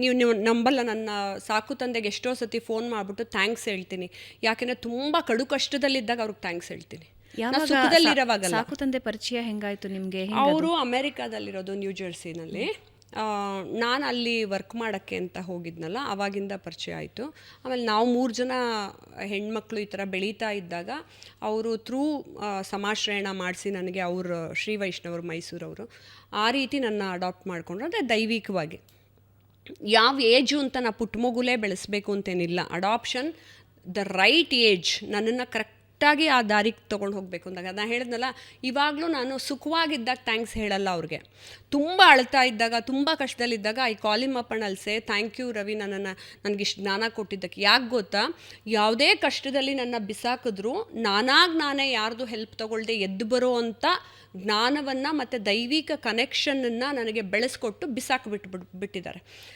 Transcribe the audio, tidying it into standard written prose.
ನೀವು ನಂಬಲ್ಲ, ನನ್ನ ಸಾಕು ತಂದೆಗೆ ಎಷ್ಟೋ ಸತಿ ಫೋನ್ ಮಾಡಿಬಿಟ್ಟು ಥ್ಯಾಂಕ್ಸ್ ಹೇಳ್ತೀನಿ. ಯಾಕೆಂದರೆ ತುಂಬ ಕಡು ಕಷ್ಟದಲ್ಲಿದ್ದಾಗ ಅವ್ರಿಗೆ ಥ್ಯಾಂಕ್ಸ್ ಹೇಳ್ತೀನಿ. ನಾನು ಸುಖದಲ್ಲಿರೋವಾಗಲ್ಲ. ಸಾಕು ತಂದೆ ಪರಿಚಯ ಹೆಂಗಾಯ್ತು ನಿಮಗೆ? ಅವರು ಅಮೆರಿಕಾದಲ್ಲಿರೋದು, ನ್ಯೂ ಜೆರ್ಸಿನಲ್ಲಿ. ನಾನು ಅಲ್ಲಿ ವರ್ಕ್ ಮಾಡೋಕ್ಕೆ ಅಂತ ಹೋಗಿದ್ನಲ್ಲ, ಆವಾಗಿಂದ ಪರಿಚಯ ಆಯಿತು. ಆಮೇಲೆ ನಾವು 3 ಜನ ಹೆಣ್ಮಕ್ಳು ಈ ಥರ ಬೆಳೀತಾ ಇದ್ದಾಗ ಅವರು ಸಮಾಶ್ರಯಣ ಮಾಡಿಸಿ ನನಗೆ ಅವರು ಶ್ರೀ ವೈಷ್ಣವರು ಮೈಸೂರವರು ಆ ರೀತಿ ನನ್ನ ಅಡಾಪ್ಟ್ ಮಾಡಿಕೊಂಡ್ರು. ಅಂದರೆ ದೈವಿಕವಾಗಿ ಯಾವ ಏಜು ಅಂತ ನಾ ಪುಟ್ಟ ಮಗುಲೇ ಬೆಳೆಸಬೇಕು ಅಂತೇನಿಲ್ಲ. ಅಡಾಪ್ಷನ್ ದ ರೈಟ್ ಏಜ್, ನನ್ನನ್ನು ಕರೆಕ್ಟಾಗಿ ಆ ದಾರಿಗೆ ತೊಗೊಂಡು ಹೋಗಬೇಕು ಅಂದಾಗ. ನಾನು ಹೇಳಿದ್ನಲ್ಲ, ಇವಾಗಲೂ ನಾನು ಸುಖವಾಗಿದ್ದಾಗ ಥ್ಯಾಂಕ್ಸ್ ಹೇಳಲ್ಲ ಅವ್ರಿಗೆ. ತುಂಬ ಅಳ್ತಾ ಇದ್ದಾಗ, ತುಂಬ ಕಷ್ಟದಲ್ಲಿದ್ದಾಗ I call him up and I'll say thank you Ravi, ನನಗಿಷ್ಟು ಜ್ಞಾನ ಕೊಟ್ಟಿದ್ದಕ್ಕೆ. ಯಾಕೆ ಗೊತ್ತಾ, ಯಾವುದೇ ಕಷ್ಟದಲ್ಲಿ ನನ್ನ ಬಿಸಾಕಿದ್ರು ನಾನೇ ಯಾರ್ದು ಹೆಲ್ಪ್ ತೊಗೊಳ್ದೆ ಎದ್ದು ಬರೋ ಅಂಥ ಜ್ಞಾನವನ್ನು ಮತ್ತು ದೈವಿಕ ಕನೆಕ್ಷನನ್ನು ನನಗೆ ಬೆಳೆಸ್ಕೊಟ್ಟು ಬಿಟ್ಟಿದ್ದಾರೆ.